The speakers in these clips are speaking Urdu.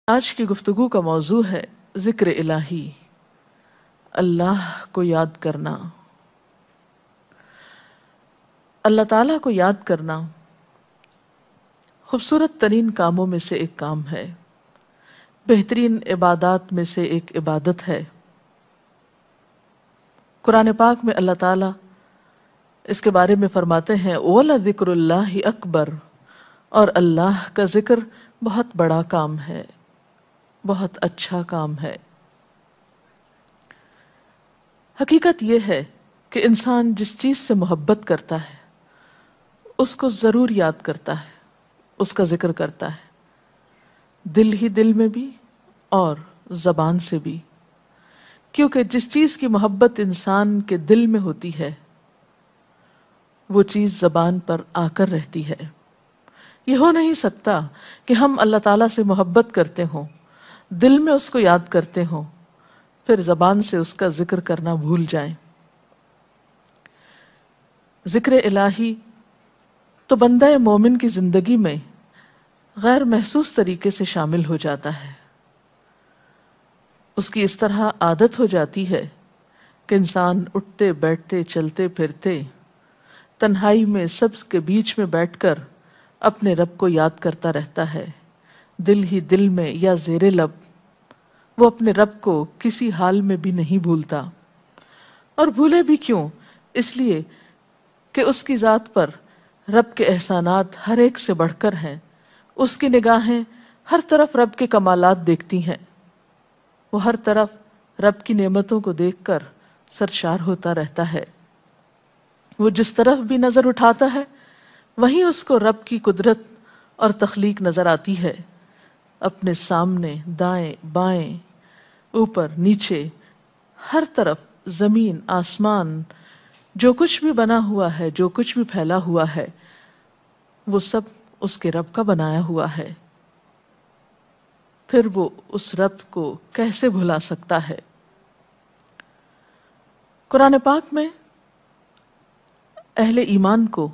آج کی گفتگو کا موضوع ہے ذکر الہی، اللہ کو یاد کرنا۔ اللہ تعالیٰ کو یاد کرنا خوبصورت ترین کاموں میں سے ایک کام ہے، بہترین عبادات میں سے ایک عبادت ہے۔ قرآن پاک میں اللہ تعالیٰ اس کے بارے میں فرماتے ہیں وَلَذِكْرُ اللَّهِ أَكْبَرُ، اور اللہ کا ذکر بہت بڑا کام ہے، بہت اچھا کام ہے۔ حقیقت یہ ہے کہ انسان جس چیز سے محبت کرتا ہے اس کو ضرور یاد کرتا ہے، اس کا ذکر کرتا ہے، دل ہی دل میں بھی اور زبان سے بھی، کیونکہ جس چیز کی محبت انسان کے دل میں ہوتی ہے وہ چیز زبان پر آ کر رہتی ہے۔ یہ ہو نہیں سکتا کہ ہم اللہ تعالیٰ سے محبت کرتے ہوں، دل میں اس کو یاد کرتے ہوں، پھر زبان سے اس کا ذکر کرنا بھول جائیں۔ ذکر الہی تو بندہ مومن کی زندگی میں غیر محسوس طریقے سے شامل ہو جاتا ہے۔ اس کی اس طرح عادت ہو جاتی ہے کہ انسان اٹھتے بیٹھتے چلتے پھرتے تنہائی میں سب کے بیچ میں بیٹھ کر اپنے رب کو یاد کرتا رہتا ہے، دل ہی دل میں یا زیر لب۔ وہ اپنے رب کو کسی حال میں بھی نہیں بھولتا، اور بھولے بھی کیوں؟ اس لیے کہ اس کی ذات پر رب کے احسانات ہر ایک سے بڑھ کر ہیں۔ اس کی نگاہیں ہر طرف رب کے کمالات دیکھتی ہیں، وہ ہر طرف رب کی نعمتوں کو دیکھ کر سرشار ہوتا رہتا ہے۔ وہ جس طرف بھی نظر اٹھاتا ہے وہیں اس کو رب کی قدرت اور تخلیق نظر آتی ہے۔ اپنے سامنے، دائیں بائیں، اوپر نیچے، ہر طرف زمین آسمان، جو کچھ بھی بنا ہوا ہے، جو کچھ بھی پھیلا ہوا ہے، وہ سب اس کے رب کا بنایا ہوا ہے۔ پھر وہ اس رب کو کیسے بھلا سکتا ہے؟ قرآن پاک میں اہل ایمان کو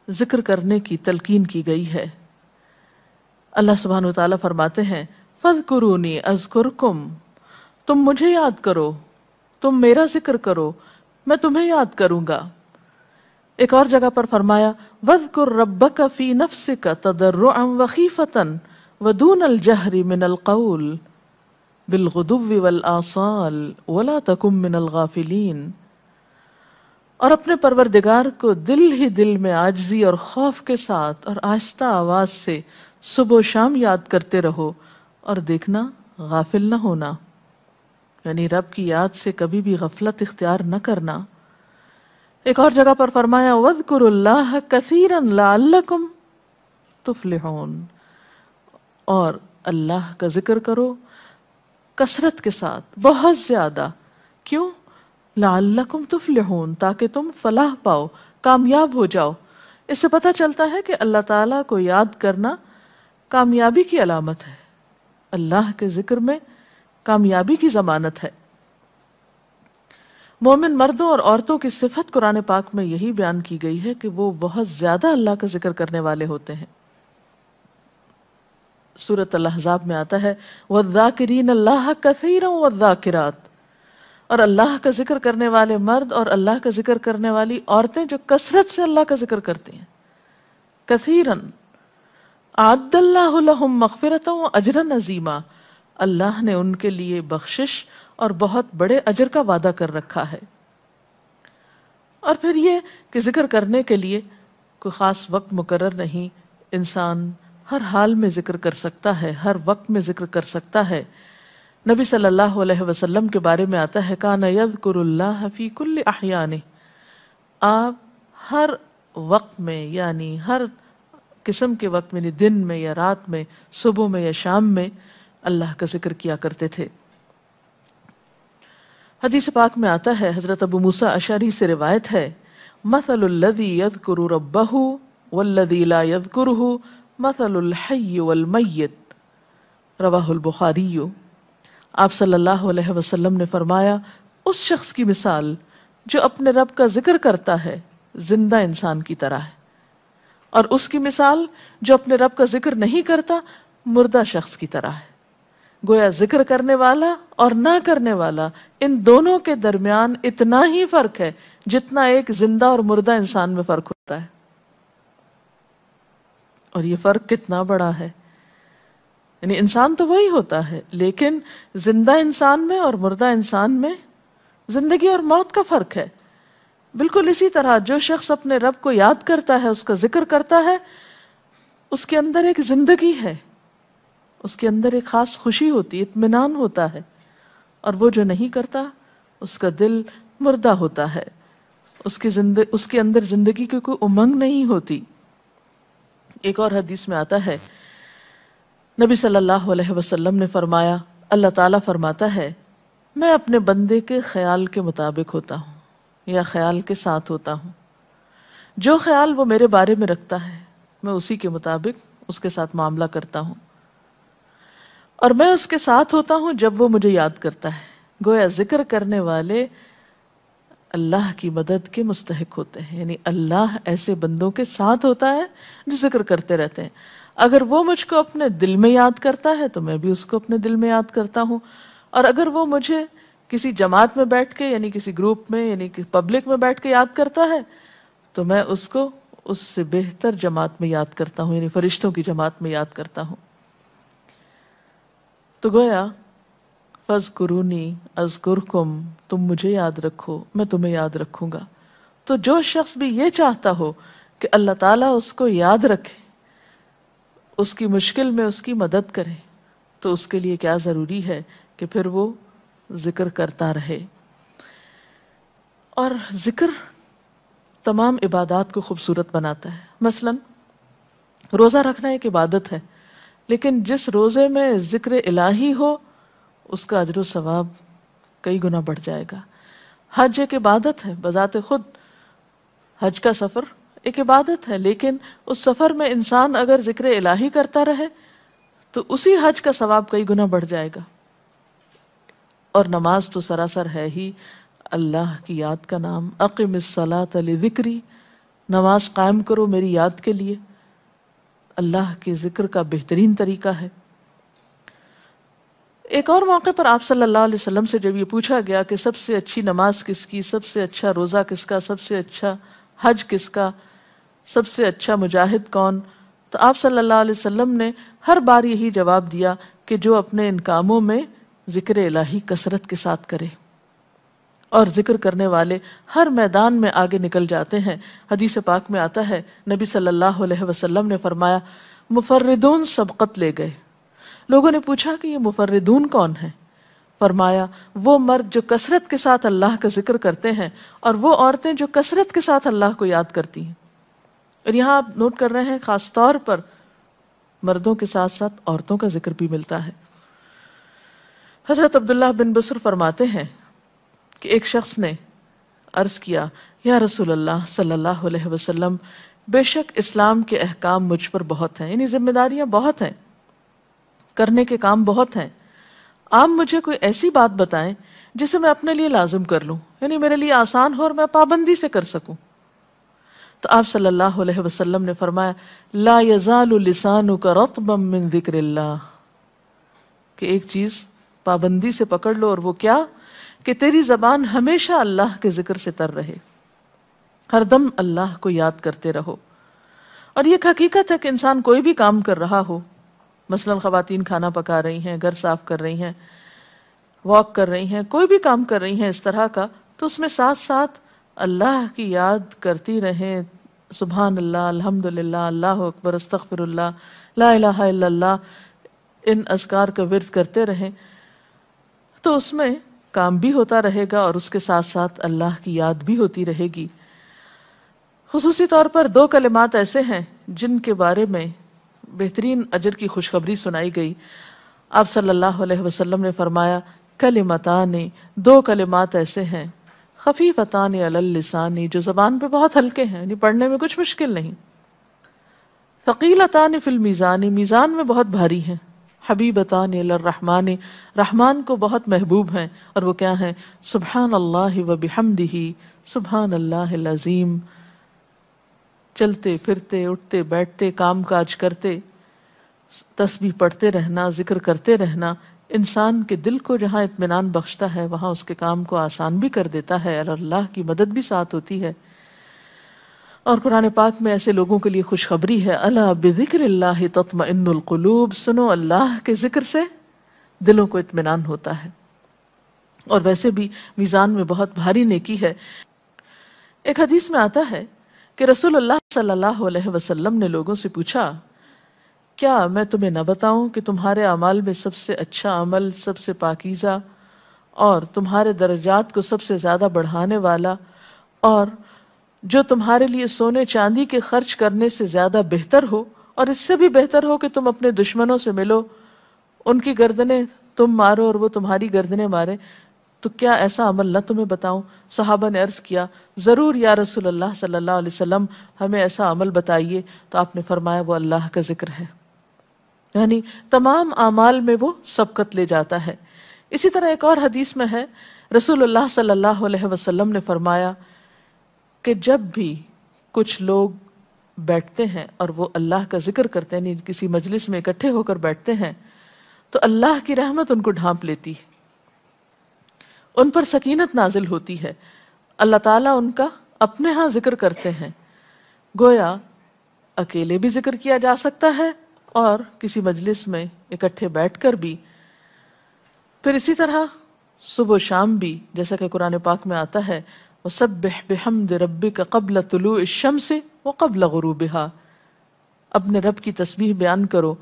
ذکر کرنے کی تلقین کی گئی ہے۔ اللہ سبحانہ و تعالیٰ فرماتے ہیں فَاذْكُرُونِي أَذْكُرْكُمْ، تم مجھے یاد کرو، تم میرا ذکر کرو، میں تمہیں یاد کروں گا۔ ایک اور جگہ پر فرمایا وَاذْكُرْ رَبَّكَ فِي نَفْسِكَ تَضَرُّعًا وَخِيفَةً وَدُونَ الْجَهْرِ مِنَ الْقَوْلِ بِالْغُدُوِّ وَالْآصَالِ وَلَا تَكُن مِّنَ الْغَافِلِينَ، اور اپنے پروردگار کو دل ہی دل میں عاجزی اور خوف کے ساتھ اور آہستہ آواز سے صبح و شام یاد کرتے رہو، اور دیکھنا غافل نہ ہونا، یعنی رب کی یاد سے کبھی بھی غفلت اختیار نہ کرنا۔ ایک اور جگہ پر فرمایا وَاذْكُرُوا اللَّهَ كَثِيرًا لَعَلَّكُمْ تُفْلِحُونَ، اور اللہ کا ذکر کرو کثرت کے ساتھ، بہت زیادہ۔ کیوں؟ لَعَلَّكُمْ تُفْلِحُونَ، تاکہ تم فلاح پاؤ، کامیاب ہو جاؤ۔ اس سے پتہ چلتا ہے کہ اللہ تعالیٰ کو یاد کرنا کامیابی کی علامت ہے، اللہ کے ذکر میں کامیابی کی ضمانت ہے۔ مومن مردوں اور عورتوں کی صفت قرآن پاک میں یہی بیان کی گئی ہے کہ وہ بہت زیادہ اللہ کا ذکر کرنے والے ہوتے ہیں۔ سورۃ الاحزاب میں آتا ہے وَالذَّاكِرِينَ اللَّهَ كَثِيرًا وَالذَّاكِرَاتِ، اور اللہ کا ذکر کرنے والے مرد اور اللہ کا ذکر کرنے والی عورتیں جو کثرت سے اللہ کا ذکر کرتی ہیں۔ کثیراً اعد اللہ لہم مغفرۃ واجرا عظیما، اللہ نے ان کے لیے بخشش اور بہت بڑے اجر کا وعدہ کر رکھا ہے۔ اور پھر یہ کہ ذکر کرنے کے لیے کوئی خاص وقت مقرر نہیں، انسان ہر حال میں ذکر کر سکتا ہے، ہر وقت میں ذکر کر سکتا ہے۔ نبی صلی اللہ علیہ وسلم کے بارے میں آتا ہے کان یذکر اللہ فی کل احیانہ، آپ ہر وقت میں، یعنی ہر قسم کے وقت میں، یعنی دن میں یا رات میں، صبح میں یا شام میں اللہ کا ذکر کیا کرتے تھے۔ حدیث پاک میں آتا ہے، حضرت ابو موسیٰ اشعری سے روایت ہے مثل الذی یذکر ربہ والذی لا یذکرہ مثل الحی والمیت، رواہ البخاری۔ آپ صلی اللہ علیہ وسلم نے فرمایا اس شخص کی مثال جو اپنے رب کا ذکر کرتا ہے زندہ انسان کی طرح ہے، اور اس کی مثال جو اپنے رب کا ذکر نہیں کرتا مردہ شخص کی طرح ہے۔ گویا ذکر کرنے والا اور نہ کرنے والا ان دونوں کے درمیان اتنا ہی فرق ہے جتنا ایک زندہ اور مردہ انسان میں فرق ہوتا ہے. اور یہ فرق کتنا بڑا ہے. یعنی انسان تو وہی ہوتا ہے، لیکن زندہ انسان میں اور مردہ انسان میں زندگی اور موت کا فرق ہے. بالکل اسی طرح جو شخص اپنے رب کو یاد کرتا ہے، اس کا ذکر کرتا ہے، اس کے اندر ایک زندگی ہے، اس کے اندر ایک خاص خوشی ہوتی ہے، اطمینان ہوتا ہے. اور وہ جو نہیں کرتا اس کا دل مردہ ہوتا ہے، اس کے اندر زندگی کی کوئی امنگ نہیں ہوتی. ایک اور حدیث میں آتا ہے، نبی صلی اللہ علیہ وسلم نے فرمایا، اللہ تعالیٰ فرماتا ہے میں اپنے بندے کے خیال کے مطابق ہوتا ہوں یا خیال کے ساتھ ہوتا ہوں. جو خیال وہ میرے بارے میں رکھتا ہے میں اسی کے مطابق اس کے ساتھ معاملہ کرتا ہوں، اور میں اس کے ساتھ ہوتا ہوں جب وہ مجھے یاد کرتا ہے. گویا ذکر کرنے والے اللہ کی مدد کے مستحق ہوتے ہیں. یعنی اللہ ایسے بندوں کے ساتھ ہوتا ہے جو ذکر کرتے رہتے ہیں. اگر وہ مجھ کو اپنے دل میں یاد کرتا ہے تو میں بھی اس کو اپنے دل میں یاد کرتا ہوں، اور اگر وہ مجھے کسی جماعت میں بیٹھ کے یعنی کسی گروپ میں یعنی کہ پبلک میں بیٹھ کے یاد کرتا ہے تو میں اس کو اس سے بہتر جماعت میں یاد کرتا ہوں، یعنی فرشتوں کی جماعت میں یاد کرتا ہوں. تو گویا فَاذْكُرُونِی أَذْكُرْكُمْ، تم مجھے یاد رکھو میں تمہیں یاد رکھوں گا. تو جو شخص بھی یہ چاہتا ہو کہ اللہ تعالیٰ اس کو یاد رکھے، اس کی مشکل میں اس کی مدد کرے، تو اس کے لیے کیا ضروری ہے کہ پھر وہ ذکر کرتا رہے. اور ذکر تمام عبادات کو خوبصورت بناتا ہے. مثلا روزہ رکھنا ایک عبادت ہے، لیکن جس روزے میں ذکر الہی ہو اس کا اجر و ثواب کئی گنا بڑھ جائے گا. حج ایک عبادت ہے بذات خود، حج کا سفر ایک عبادت ہے، لیکن اس سفر میں انسان اگر ذکر الہی کرتا رہے تو اسی حج کا ثواب کئی گنا بڑھ جائے گا. اور نماز تو سراسر ہے ہی اللہ کی یاد کا نام. اقم الصلاۃ لذکری، نماز قائم کرو میری یاد کے لیے. اللہ کے ذکر کا بہترین طریقہ ہے. ایک اور موقع پر آپ صلی اللہ علیہ وسلم سے جب یہ پوچھا گیا کہ سب سے اچھی نماز کس کی، سب سے اچھا روزہ کس کا، سب سے اچھا حج کس کا، سب سے اچھا مجاہد کون، تو آپ صلی اللہ علیہ وسلم نے ہر بار یہی جواب دیا کہ جو اپنے ان کاموں میں ذکر الہی کثرت کے ساتھ کرے. اور ذکر کرنے والے ہر میدان میں آگے نکل جاتے ہیں. حدیث پاک میں آتا ہے نبی صلی اللہ علیہ وسلم نے فرمایا مفردون سبقت لے گئے. لوگوں نے پوچھا کہ یہ مفردون کون ہیں؟ فرمایا وہ مرد جو کثرت کے ساتھ اللہ کا ذکر کرتے ہیں اور وہ عورتیں جو کثرت کے ساتھ اللہ کو یاد کرتی ہیں. اور یہاں آپ نوٹ کر رہے ہیں خاص طور پر مردوں کے ساتھ ساتھ عورتوں کا ذکر بھی ملتا ہے. حضرت عبداللہ بن بصر فرماتے ہیں کہ ایک شخص نے عرض کیا یا رسول اللہ صلی اللہ علیہ وسلم، بے شک اسلام کے احکام مجھ پر بہت ہیں، یعنی ذمہ داریاں بہت ہیں، کرنے کے کام بہت ہیں. آپ مجھے کوئی ایسی بات بتائیں جسے میں اپنے لیے لازم کر لوں، یعنی میرے لیے آسان ہو اور میں پابندی سے کر سکوں. تو آپ صلی اللہ علیہ وسلم نے فرمایا لا یزال لسانک رطبا من ذکر اللہ، کہ ایک چیز پابندی سے پکڑ لو، اور وہ کیا کہ تیری زبان ہمیشہ اللہ کے ذکر سے تر رہے، ہر دم اللہ کو یاد کرتے رہو. اور یہ ایک حقیقت ہے کہ انسان کوئی بھی کام کر رہا ہو، مثلا خواتین کھانا پکا رہی ہیں، گھر صاف کر رہی ہیں، واک کر رہی ہیں، کوئی بھی کام کر رہی ہیں اس طرح کا، تو اس میں ساتھ ساتھ اللہ کی یاد کرتی رہیں. سبحان اللہ، الحمدللہ، اللہ اکبر، استغفر اللہ، لا الہ الا اللہ، ان اذکار کا ورد کرتے رہیں، تو اس میں کام بھی ہوتا رہے گا اور اس کے ساتھ ساتھ اللہ کی یاد بھی ہوتی رہے گی. خصوصی طور پر دو کلمات ایسے ہیں جن کے بارے میں بہترین اجر کی خوشخبری سنائی گئی. آپ صلی اللہ علیہ وسلم نے فرمایا کلمتان، دو کلمات ایسے ہیں خفیفتان علی اللسان، جو زبان پہ بہت ہلکے ہیں، یعنی پڑھنے میں کچھ مشکل نہیں، ثقیلتان فی المیزان، میزان میں بہت بھاری ہیں، حبیبتان الی الرحمن، رحمان کو بہت محبوب ہیں، اور وہ کیا ہیں؟ سبحان اللہ و بحمدہ، سبحان اللہ العظیم. چلتے پھرتے، اٹھتے بیٹھتے، کام کاج کرتے، تسبیح پڑھتے رہنا، ذکر کرتے رہنا، انسان کے دل کو جہاں اطمینان بخشتا ہے وہاں اس کے کام کو آسان بھی کر دیتا ہے اور اللہ کی مدد بھی ساتھ ہوتی ہے۔ اور قرآن پاک میں ایسے لوگوں کے لیے خوشخبری ہے، الا بذکر اللہ تطمئن القلوب، سنو اللہ کے ذکر سے دلوں کو اطمینان ہوتا ہے۔ اور ویسے بھی میزان میں بہت بھاری نیکی ہے۔ ایک حدیث میں آتا ہے کہ رسول اللہ صلی اللہ علیہ وسلم نے لوگوں سے پوچھا، کیا میں تمہیں نہ بتاؤں کہ تمہارے اعمال میں سب سے اچھا عمل، سب سے پاکیزہ اور تمہارے درجات کو سب سے زیادہ بڑھانے والا، اور جو تمہارے لیے سونے چاندی کے خرچ کرنے سے زیادہ بہتر ہو، اور اس سے بھی بہتر ہو کہ تم اپنے دشمنوں سے ملو، ان کی گردنیں تم مارو اور وہ تمہاری گردنیں مارے، تو کیا ایسا عمل نہ تمہیں بتاؤں؟ صحابہ نے عرض کیا، ضرور یا رسول اللہ صلی اللہ علیہ وسلم، ہمیں ایسا عمل بتائیے۔ تو آپ نے فرمایا وہ اللہ کا ذکر ہے، یعنی تمام اعمال میں وہ سبقت لے جاتا ہے۔ اسی طرح ایک اور حدیث میں ہے، رسول اللہ صلی اللہ علیہ وسلم نے فرمایا کہ جب بھی کچھ لوگ بیٹھتے ہیں اور وہ اللہ کا ذکر کرتے ہیں، یعنی کسی مجلس میں اکٹھے ہو کر بیٹھتے ہیں، تو اللہ کی رحمت ان کو ڈھانپ لیتی ہے، ان پر سکینت نازل ہوتی ہے، اللہ تعالیٰ ان کا اپنے ہاں ذکر کرتے ہیں۔ گویا اکیلے بھی ذکر کیا جا سکتا ہے اور کسی مجلس میں اکٹھے بیٹھ کر بھی۔ پھر اسی طرح صبح و شام بھی، جیسا کہ قرآن پاک میں آتا ہے، وَسَبِّحْ بِحَمْدِ رَبِّكَ قَبْلَ طُلُوعِ الشَّمْسِ وَقَبْلَ غُرُوبِهَا، اپنے رب کی تسبیح بیان کرو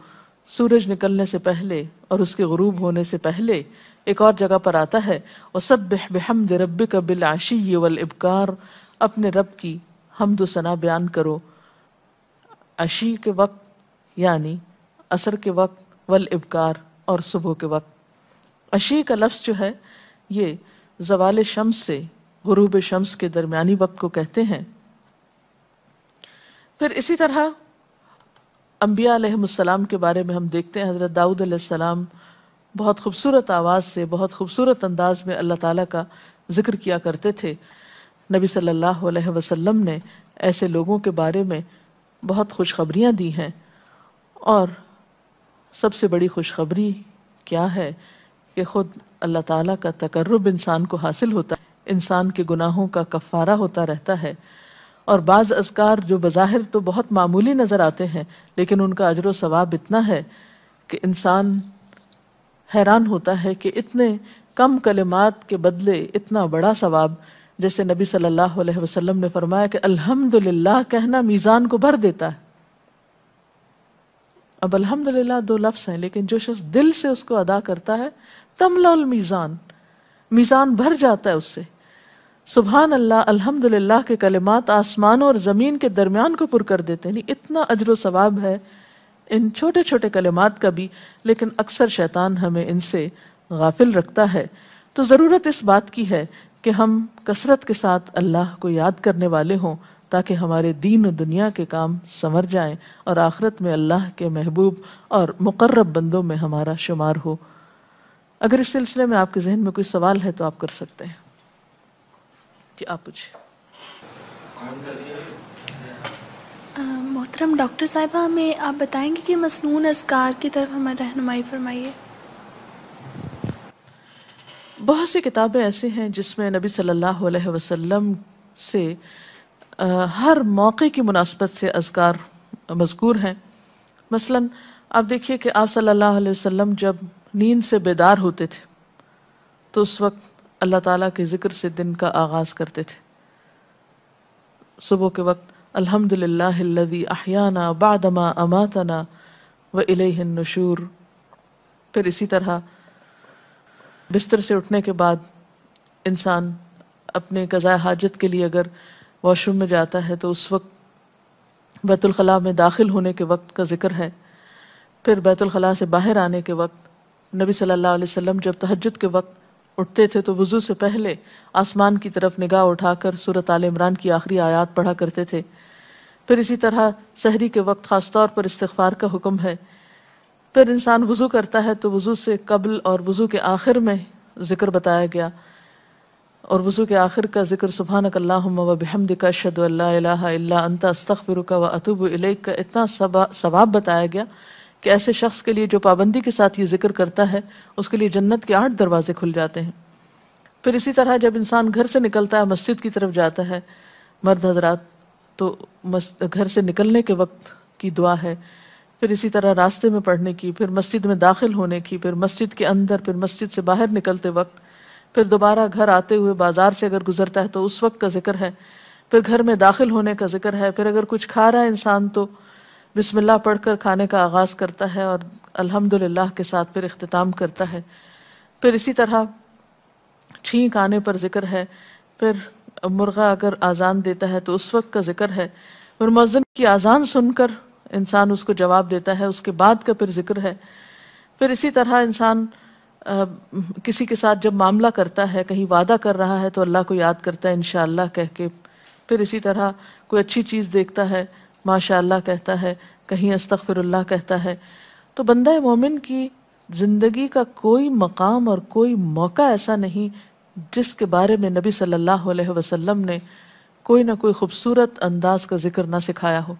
سورج نکلنے سے پہلے اور اس کے غروب ہونے سے پہلے۔ ایک اور جگہ پر آتا ہے وَسَبِّحْ بِحَمْدِ رَبِّكَ بِالْعَشِيِّ وَالْإِبْكَارِ، اپنے رب کی حمد و ثنا بیان کرو عشی کے وقت یعنی عصر کے وقت، والابکار اور صبح کے وقت۔ عشی کا لفظ جو ہے یہ زوال شمس سے غروب شمس کے درمیانی وقت کو کہتے ہیں۔ پھر اسی طرح انبیاء علیہ السلام کے بارے میں ہم دیکھتے ہیں، حضرت داؤد علیہ السلام بہت خوبصورت آواز سے، بہت خوبصورت انداز میں اللہ تعالیٰ کا ذکر کیا کرتے تھے۔ نبی صلی اللہ علیہ وسلم نے ایسے لوگوں کے بارے میں بہت خوشخبریاں دی ہیں، اور سب سے بڑی خوشخبری کیا ہے کہ خود اللہ تعالیٰ کا تقرب انسان کو حاصل ہوتا ہے، انسان کے گناہوں کا کفارہ ہوتا رہتا ہے، اور بعض اذکار جو بظاہر تو بہت معمولی نظر آتے ہیں لیکن ان کا اجر و ثواب اتنا ہے کہ انسان حیران ہوتا ہے کہ اتنے کم کلمات کے بدلے اتنا بڑا ثواب۔ جیسے نبی صلی اللہ علیہ وسلم نے فرمایا کہ الحمدللہ کہنا میزان کو بھر دیتا ہے۔ اب الحمدللہ دو لفظ ہیں، لیکن جو شخص دل سے اس کو ادا کرتا ہے تملا المیزان، میزان بھر جاتا ہے اس سے۔ سبحان اللہ، الحمدللہ کے کلمات آسمان اور زمین کے درمیان کو پر کر دیتے ہیں، یعنی اتنا اجر و ثواب ہے ان چھوٹے چھوٹے کلمات کا بھی، لیکن اکثر شیطان ہمیں ان سے غافل رکھتا ہے۔ تو ضرورت اس بات کی ہے کہ ہم کثرت کے ساتھ اللہ کو یاد کرنے والے ہوں، تاکہ ہمارے دین و دنیا کے کام سنور جائیں اور آخرت میں اللہ کے محبوب اور مقرب بندوں میں ہمارا شمار ہو۔ اگر اس سلسلے میں آپ کے ذہن میں کوئی سوال ہے تو آپ کر سکتے ہیں۔ جی آپ پوچھیں۔ محترم ڈاکٹر صاحبہ، ہمیں آپ بتائیں گے کہ مسنون اذکار کی طرف ہمیں رہنمائی فرمائیے۔ بہت سی کتابیں ایسے ہیں جس میں نبی صلی اللہ علیہ وسلم سے ہر موقع کی مناسبت سے اذکار مذکور ہیں۔ مثلا آپ دیکھیے کہ آپ صلی اللہ علیہ وسلم جب نیند سے بیدار ہوتے تھے تو اس وقت اللہ تعالیٰ کے ذکر سے دن کا آغاز کرتے تھے۔ صبح کے وقت الحمدللہ الذی احیانا بعدما اماتنا والیہ النشور۔ پھر اسی طرح بستر سے اٹھنے کے بعد انسان اپنے قضاء حاجت کے لیے اگر واش روم میں جاتا ہے تو اس وقت بیت الخلاء میں داخل ہونے کے وقت کا ذکر ہے۔ پھر بیت الخلاء سے باہر آنے کے وقت نبی صلی اللہ علیہ وسلم جب تہجد کے وقت اٹھتے تھے تو وضو سے پہلے آسمان کی طرف نگاہ اٹھا کر سورۃ آل عمران کی آخری آیات پڑھا کرتے تھے۔ پھر اسی طرح سحری کے وقت خاص طور پر استغفار کا حکم ہے۔ پھر انسان وضو کرتا ہے تو وضو سے قبل اور وضو کے آخر میں ذکر بتایا گیا، اور وضو کے آخر کا ذکر سبحانک اللہم و بحمدک اشہد ان لا الہ الا انت استغفرک و اتوب الیک کا اتنا ثواب بتایا گیا کہ ایسے شخص کے لیے جو پابندی کے ساتھ یہ ذکر کرتا ہے اس کے لیے جنت کے 8 دروازے کھل جاتے ہیں۔ پھر اسی طرح جب انسان گھر سے نکلتا ہے، مسجد کی طرف جاتا ہے، مرد حضرات، تو گھر سے نکلنے کے وقت کی دعا ہے، پھر اسی طرح راستے میں پڑھنے کی، پھر مسجد میں داخل ہونے کی، پھر مسجد کے اندر، پھر مسجد سے باہر نکلتے وقت، پھر دوبارہ گھر آتے ہوئے بازار سے اگر گزرتا ہے تو اس وقت کا ذکر ہے، پھر گھر میں داخل ہونے کا ذکر ہے، پھر اگر کچھ کھا رہا ہے انسان تو بسم اللہ پڑھ کر کھانے کا آغاز کرتا ہے اور الحمدللہ کے ساتھ پھر اختتام کرتا ہے۔ پھر اسی طرح چھینک آنے پر ذکر ہے، پھر مرغا اگر آذان دیتا ہے تو اس وقت کا ذکر ہے، پھر مؤذن کی آذان سن کر انسان اس کو جواب دیتا ہے، اس کے بعد کا پھر ذکر ہے۔ پھر اسی طرح انسان کسی کے ساتھ جب معاملہ کرتا ہے، کہیں وعدہ کر رہا ہے تو اللہ کو یاد کرتا ہے انشاءاللہ کہہ کے، پھر اسی طرح کوئی اچھی چیز دیکھتا ہے ماشاءاللہ کہتا ہے، کہیں استغفر اللہ کہتا ہے۔ تو بندہ مومن کی زندگی کا کوئی مقام اور کوئی موقع ایسا نہیں جس کے بارے میں نبی صلی اللہ علیہ وسلم نے کوئی نہ کوئی خوبصورت انداز کا ذکر نہ سکھایا ہو۔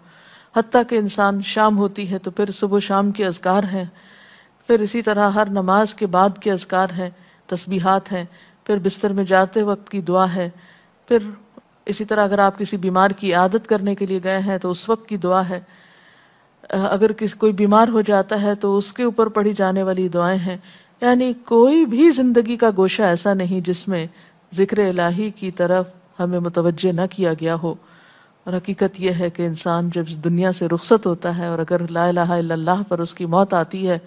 حتیٰ کہ انسان شام ہوتی ہے تو پھر صبح و شام کے اذکار ہیں، پھر اسی طرح ہر نماز کے بعد کے اذکار ہیں، تسبیحات ہیں، پھر بستر میں جاتے وقت کی دعا ہے، پھر اسی طرح اگر آپ کسی بیمار کی عیادت کرنے کے لیے گئے ہیں تو اس وقت کی دعا ہے، اگر کوئی بیمار ہو جاتا ہے تو اس کے اوپر پڑھی جانے والی دعائیں ہیں۔ یعنی کوئی بھی زندگی کا گوشہ ایسا نہیں جس میں ذکر الہی کی طرف ہمیں متوجہ نہ کیا گیا ہو۔ اور حقیقت یہ ہے کہ انسان جب اس دنیا سے رخصت ہوتا ہے اور اگر لا الہ الا اللہ پر اس کی موت آتی ہے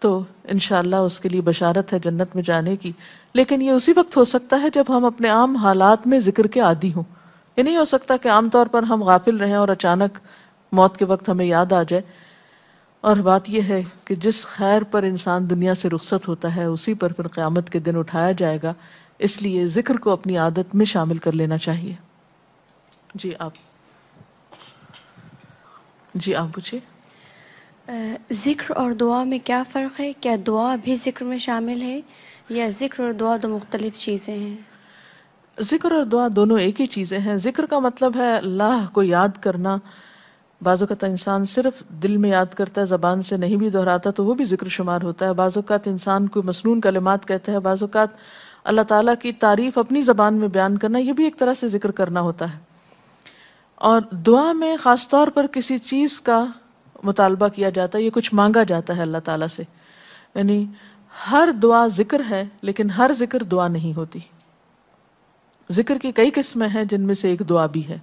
تو انشاءاللہ اس کے لیے بشارت ہے جنت میں جانے کی، لیکن یہ اسی وقت ہو سکتا ہے جب ہم اپنے عام حالات میں ذکر کے عادی ہوں۔ یہ نہیں ہو سکتا کہ عام طور پر ہم غافل رہیں اور اچانک موت کے وقت ہمیں یاد آ جائے۔ اور بات یہ ہے کہ جس خیر پر انسان دنیا سے رخصت ہوتا ہے اسی پر پھر قیامت کے دن اٹھایا جائے گا، اس لیے ذکر کو اپنی عادت میں شامل کر لینا چاہیے۔ جی آپ پوچھیے۔ ذکر اور دعا میں کیا فرق ہے؟ کیا دعا بھی ذکر میں شامل ہے یا ذکر اور دعا دو مختلف چیزیں ہیں؟ ذکر اور دعا دونوں ایک ہی چیزیں ہیں۔ ذکر کا مطلب ہے اللہ کو یاد کرنا۔ بعض اوقات انسان صرف دل میں یاد کرتا ہے، زبان سے نہیں بھی دہراتا تو وہ بھی ذکر شمار ہوتا ہے۔ بعض اوقات انسان کوئی مسنون کلمات کہتا ہے، بعض اوقات اللہ تعالیٰ کی تعریف اپنی زبان میں بیان کرنا، یہ بھی ایک طرح سے ذکر کرنا ہوتا ہے۔ اور دعا میں خاص طور پر کسی چیز کا مطالبہ کیا جاتا ہے، یہ کچھ مانگا جاتا ہے اللہ تعالیٰ سے۔ یعنی ہر دعا ذکر ہے لیکن ہر ذکر دعا نہیں ہوتی۔ ذکر کی کئی قسمیں ہیں جن میں سے ایک دعا بھی ہے۔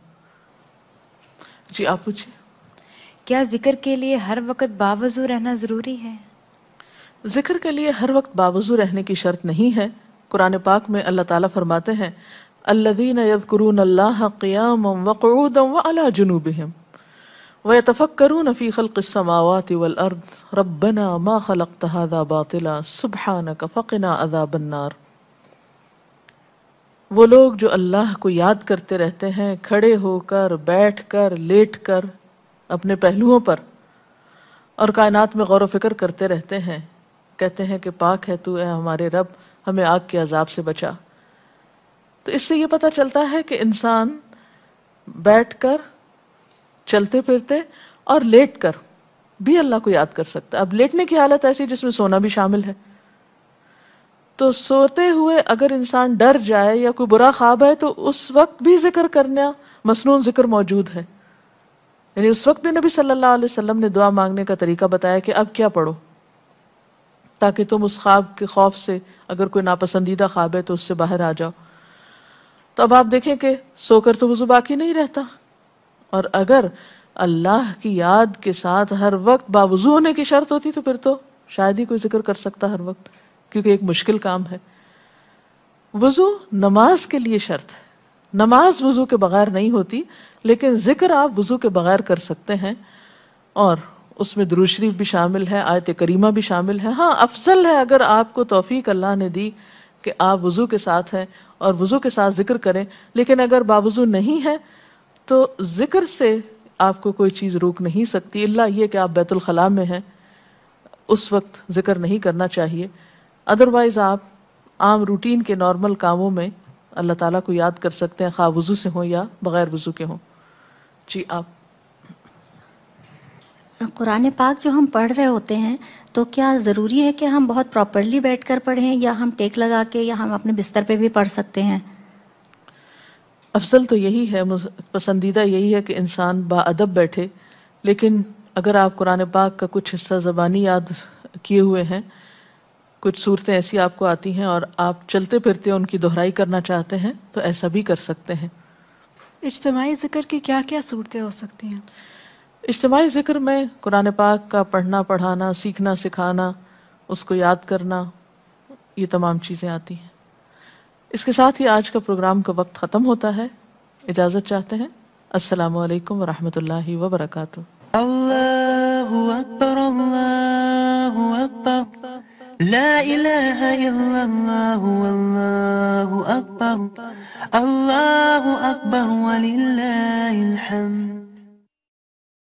جی آپ پوچھیں۔ کیا ذکر کے لیے ہر وقت باوضو رہنا ضروری ہے؟ ذکر کے لیے ہر وقت باوضو رہنے کی شرط نہیں ہے۔ قرآن پاک میں اللہ تعالیٰ فرماتے ہیں الذین یذکرون اللہ قیاما وقعودا وعلی جنوبہم وَيَتَفَكَّرُونَ فِي خَلْقِ السَّمَاوَاتِ وَالْأَرْضِ رَبَّنَا مَا خَلَقْتَ هَذَا بَاطِلًا سُبْحَانَكَ فَقِنَا عَذَابَ النَّارِ۔ وہ لوگ جو اللہ کو یاد کرتے رہتے ہیں کھڑے ہو کر، بیٹھ کر، لیٹ کر، اپنے پہلوؤں پر، اور کائنات میں غور و فکر کرتے رہتے ہیں، کہتے ہیں کہ پاک ہے تو اے ہمارے رب، ہمیں آگ کے عذاب سے بچا۔ تو اس سے یہ پتہ چلتا ہے کہ انسان بیٹھ کر، چلتے پھرتے اور لیٹ کر بھی اللہ کو یاد کر سکتا ہے۔ اب لیٹنے کی حالت ایسی جس میں سونا بھی شامل ہے، تو سوتے ہوئے اگر انسان ڈر جائے یا کوئی برا خواب ہے تو اس وقت بھی ذکر کرنا، مسنون ذکر موجود ہے۔ یعنی اس وقت بھی نبی صلی اللہ علیہ وسلم نے دعا مانگنے کا طریقہ بتایا کہ اب کیا پڑھو، تاکہ تم اس خواب کے خوف سے، اگر کوئی ناپسندیدہ خواب ہے تو اس سے باہر آ جاؤ۔ تو اب آپ دیکھیں کہ سو کر تو وضو باقی نہیں رہتا، اور اگر اللہ کی یاد کے ساتھ ہر وقت باوضو ہونے کی شرط ہوتی تو پھر تو شاید ہی کوئی ذکر کر سکتا ہر وقت، کیونکہ ایک مشکل کام ہے۔ وضو نماز کے لیے شرط ہے، نماز وضو کے بغیر نہیں ہوتی، لیکن ذکر آپ وضو کے بغیر کر سکتے ہیں، اور اس میں درود شریف بھی شامل ہے، آیت کریمہ بھی شامل ہے۔ ہاں افضل ہے اگر آپ کو توفیق اللہ نے دی کہ آپ وضو کے ساتھ ہیں اور وضو کے ساتھ ذکر کریں، لیکن اگر باوضو نہیں ہے تو ذکر سے آپ کو کوئی چیز روک نہیں سکتی، الا یہ کہ آپ بیت الخلاء میں ہیں، اس وقت ذکر نہیں کرنا چاہیے۔ ادروائز آپ عام روٹین کے نارمل کاموں میں اللہ تعالیٰ کو یاد کر سکتے ہیں، خواہ وضو سے ہوں یا بغیر وضو کے ہوں۔ جی آپ قرآن پاک جو ہم پڑھ رہے ہوتے ہیں تو کیا ضروری ہے کہ ہم بہت پراپرلی بیٹھ کر پڑھیں یا ہم ٹیک لگا کے یا ہم اپنے بستر پہ بھی پڑھ سکتے ہیں؟ افضل تو یہی ہے، پسندیدہ یہی ہے کہ انسان با ادب بیٹھے، لیکن اگر آپ قرآن پاک کا کچھ حصہ زبانی یاد کیے ہوئے ہیں، کچھ صورتیں ایسی آپ کو آتی ہیں اور آپ چلتے پھرتے ان کی دہرائی کرنا چاہتے ہیں تو ایسا بھی کر سکتے ہیں۔ اجتماعی ذکر کی کیا کیا صورتیں ہو سکتی ہیں؟ اجتماعی ذکر میں قرآن پاک کا پڑھنا، پڑھانا، سیکھنا، سکھانا، اس کو یاد کرنا، یہ تمام چیزیں آتی ہیں۔ اس کے ساتھ ہی آج کا پروگرام کا وقت ختم ہوتا ہے، اجازت چاہتے ہیں۔ السلام علیکم ورحمۃ اللہ وبرکاتہ۔ اللہ اکبر، اللہ اکبر، لا الہ الا اللہ، واللہ اکبر، اللہ اکبر وللہ الحمد۔